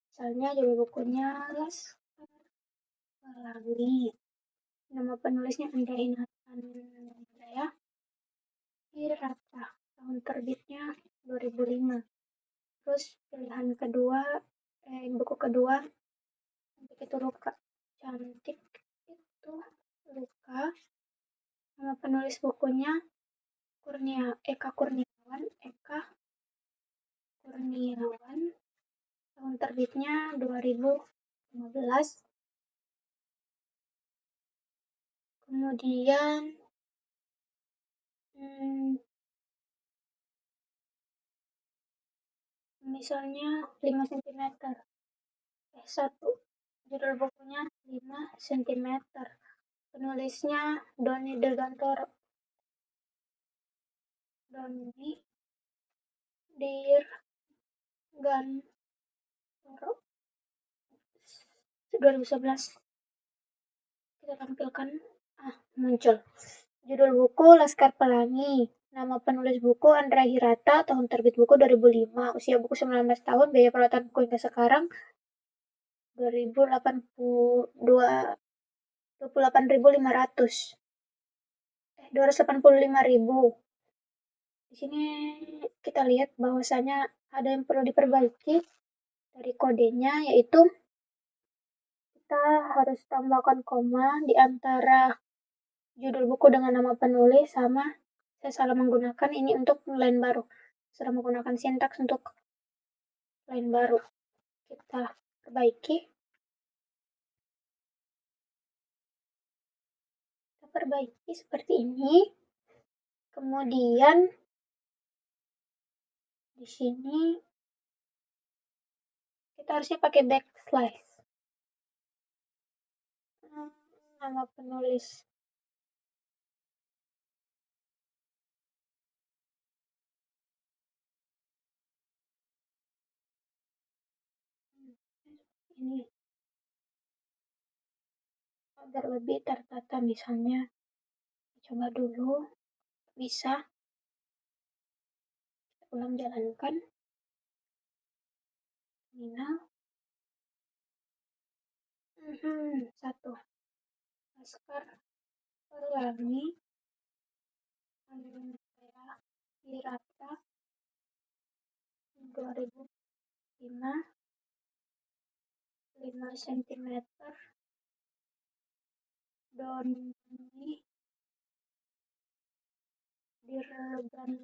Misalnya judul bukunya Laskar Pelangi, nama penulisnya Andrea Hirata, tahun terbitnya 2005. Terus pilihan kedua, buku kedua, cantik itu Luka. Cantik itu Luka. Nama penulis bukunya Eka Kurniawan. Tahun terbitnya 2015. Kemudian misalnya 5 cm. 1. Judul bukunya 5 cm. Penulisnya Doni Dirgantoro. Doni Dirgantoro 2011. Kita tampilkan. Muncul. Judul buku Laskar Pelangi. Nama penulis buku Andrea Hirata. Tahun terbit buku 2005. Usia buku 19 tahun. Biaya perawatan buku hingga sekarang 28.500. 285.000. Di sini kita lihat bahwasanya ada yang perlu diperbaiki dari kodenya, yaitu kita harus tambahkan koma di antara judul buku dengan nama penulis, sama saya salah menggunakan ini untuk line baru. Salah menggunakan sintaks untuk line baru. Kita perbaiki. Kita perbaiki seperti ini. Kemudian di sini kita harusnya pakai backslash. Nama penulis. Ini agar lebih tertata, misalnya coba dulu bisa ulang jalankan terminal. 1. Laskar Pelangi Andrea Hirata 2005. 5 cm. Doni Dirgantoro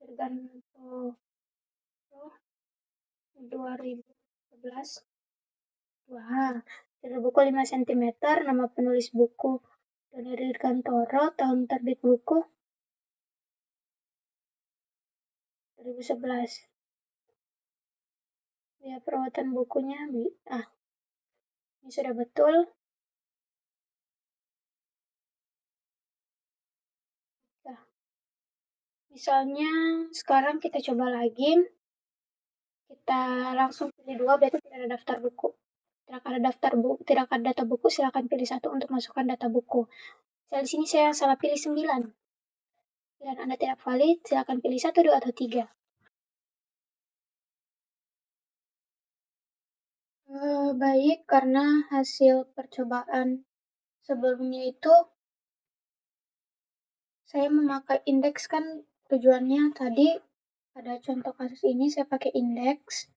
2011. Wah, judul buku 5 cm. Nama penulis buku Doni Dirgantoro. Tahun terbit buku 2011. Biaya perawatan bukunya ini sudah betul. Misalnya sekarang kita coba lagi, kita langsung pilih 2 berarti tidak ada daftar buku. Tidak ada data buku, silakan pilih satu untuk masukkan data buku. Di sini saya salah pilih 9. Pilihan Anda tidak valid, silakan pilih 1, 2, atau 3. Baik, karena hasil percobaan sebelumnya itu saya memakai indeks kan tujuannya tadi pada contoh kasus ini saya pakai indeks.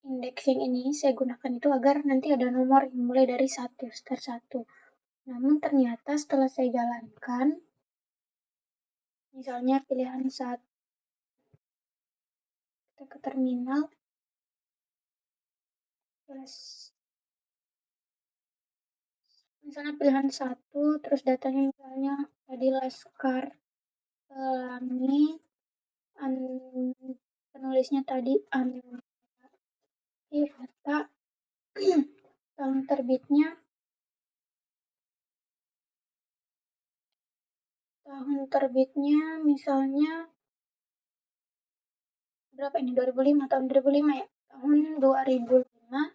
Indeks yang ini saya gunakan itu agar nanti ada nomor yang mulai dari 1, start 1. Namun ternyata setelah saya jalankan, misalnya pilihan 1, kita ke terminal, plus, misalnya pilihan 1, terus datanya misalnya tadi Laskar Pelangi, penulisnya tadi Tirta, tahun terbitnya misalnya berapa ini, 2005, tahun 2005 ya, tahun 2005,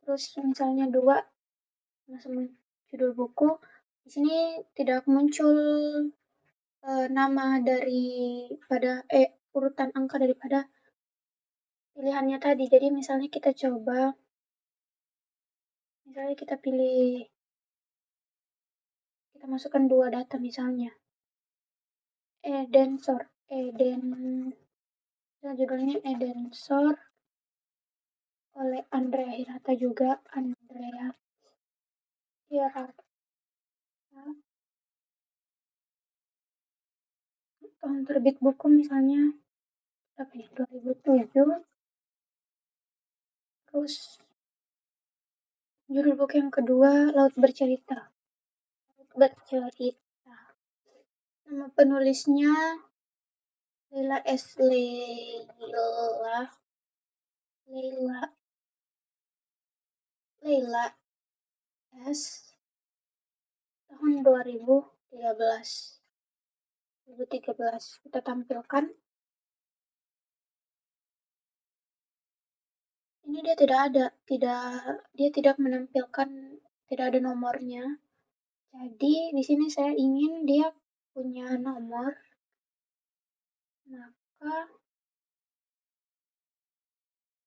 terus misalnya 2 sama judul buku. Di sini tidak muncul nama daripada urutan angka daripada pilihannya tadi. Jadi misalnya kita coba, misalnya kita pilih, kita masukkan 2 data misalnya. Edensor, judulnya Edensor oleh Andrea Hirata juga, Andrea Hirata, tahun terbit buku misalnya berapa ya, 2007, terus judul buku yang kedua Laut Bercerita. Nama penulisnya Leila S. Leila S. tahun 2013. Kita tampilkan. Ini dia dia tidak menampilkan, tidak ada nomornya. Jadi di sini saya ingin dia punya nomor, maka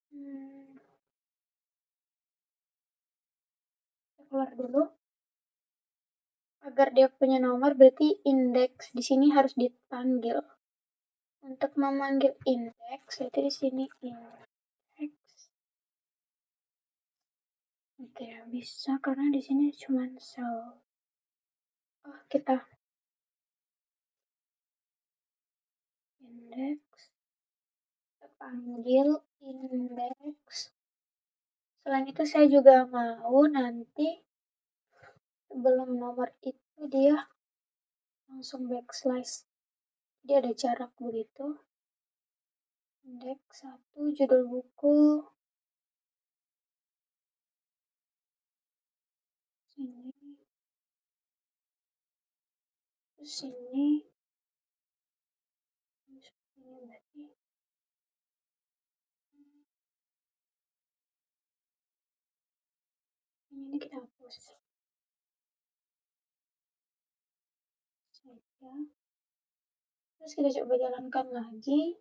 saya keluar dulu. Agar dia punya nomor berarti indeks di sini harus dipanggil. Untuk memanggil indeks, itu di sini indeks. Tidak bisa karena di sini cuma sel. Kita indeks, kita panggil indeks. Selain itu saya juga mau nanti sebelum nomor itu dia langsung backslash. Dia ada jarak begitu. Indeks 1, judul buku. Sini. Terus sini. Ini berarti. Ini kita hapus. Saja. Terus kita coba jalankan lagi.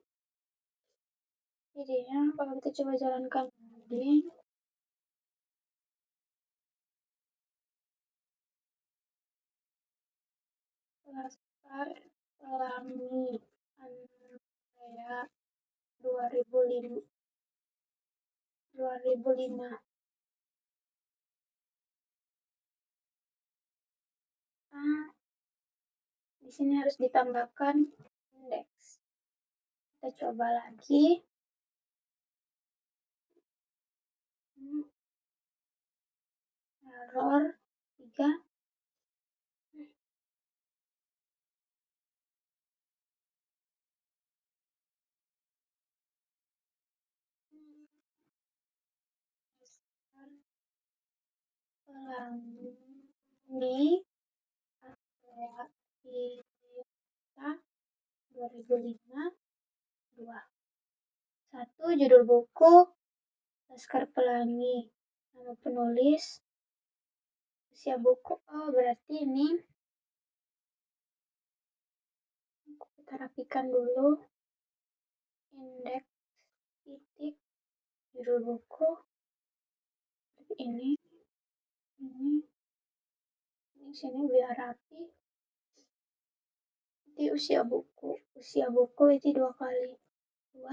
Jadi ya, kalau kita coba jalankan lagi, Laskar Pelangi Andrea 2005. Di sini harus ditambahkan indeks. Kita coba lagi. Error 3. Pelangi Andrea 2005. 2. 1. Judul buku Laskar Pelangi. Nama penulis, usia buku. Oh, berarti ini kita rapikan dulu. Indeks titik judul buku. Ini sini biar rapi. Nanti usia buku itu 2 kali 2.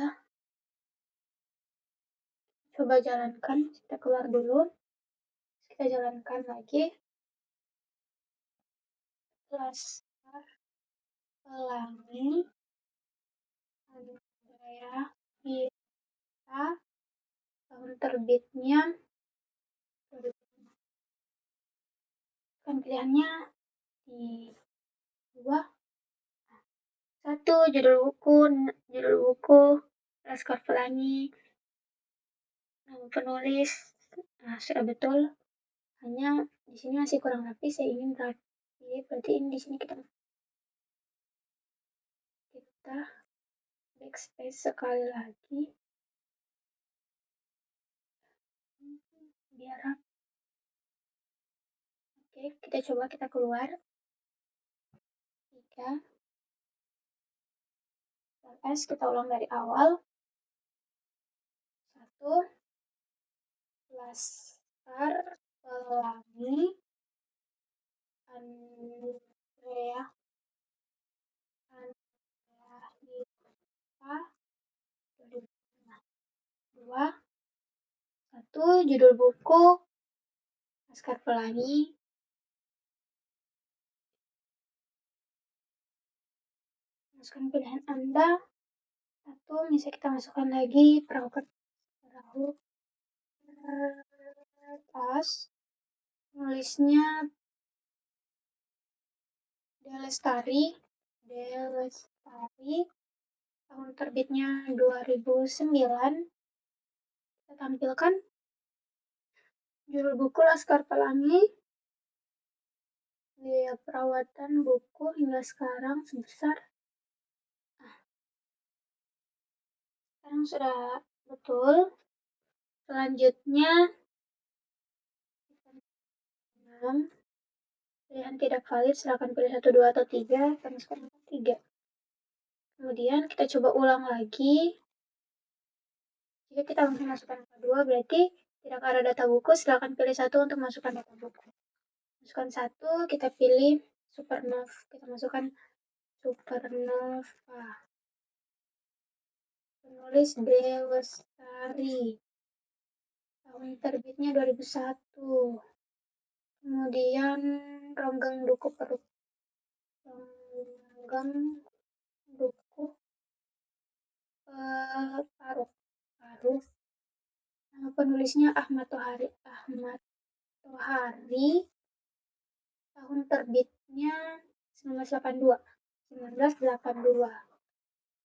Coba jalankan, kita keluar dulu. Kita jalankan lagi. Laskar Pelangi Andrea Gita, tahun terbitnya kan pilihannya di 2. 1. Judul buku Laskar Pelangi, nama penulis. Nah, sudah betul. Hanya di sini masih kurang rapi, saya ingin rapi. Berarti ini di sini kita backspace sekali lagi biar rapi. Oke, kita keluar. 3. Kita ulang dari awal. 1. Laskar Pelangi Andrea Gita 2. 1. Judul buku Laskar Pelangi. Masukkan pilihan Anda. 1. Misalnya kita masukkan lagi perahu kertas. Nulisnya Delestari. Tahun terbitnya 2009. Kita tampilkan judul buku Laskar Pelangi. Biaya perawatan buku hingga sekarang sebesar. Sekarang sudah betul. Selanjutnya pilihan tidak valid, silakan pilih 1, 2, atau 3. Kami sekarang 3. Kemudian kita coba ulang lagi. Jika kita langsung masukkan angka 2, berarti tidak ada data buku. Silakan pilih 1 untuk masukkan data buku. Masukkan 1, kita pilih Supernova. Kita masukkan Supernova. Penulis Delestari. Tahun terbitnya 2001. Kemudian Ronggang Duku Paruh. Nama penulisnya Ahmad Tohari. Tahun terbitnya 1982.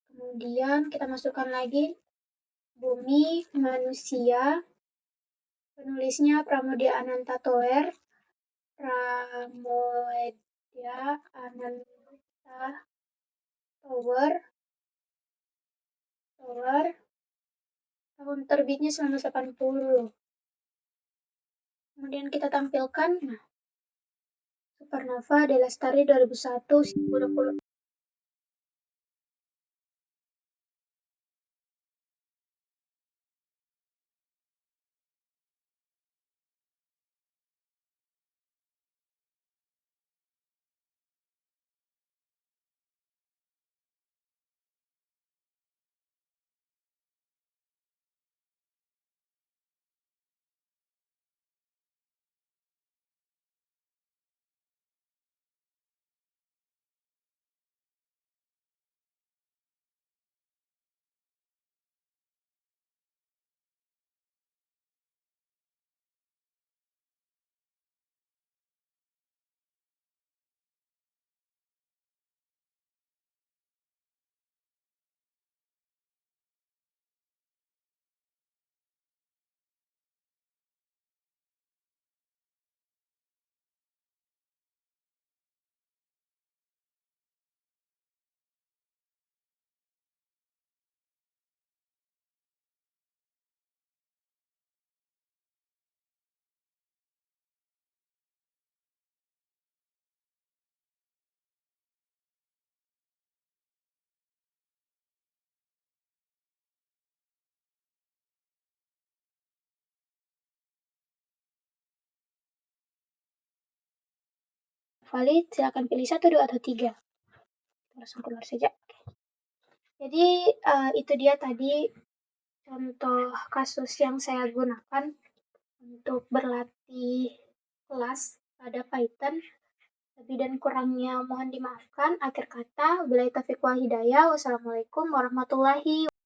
Kemudian kita masukkan lagi Bumi Manusia. Penulisnya Pramoedya Ananta Tower. Tahun terbitnya 1980. Kemudian kita tampilkan Supernova Delestari 2001 1020. valid, silakan pilih 1, 2, atau 3. Langsung keluar saja. Jadi, itu dia tadi contoh kasus yang saya gunakan untuk berlatih kelas pada Python. Lebih dan kurangnya mohon dimaafkan. Akhir kata, wabillahi taufiq wal hidayah. Wassalamualaikum warahmatullahi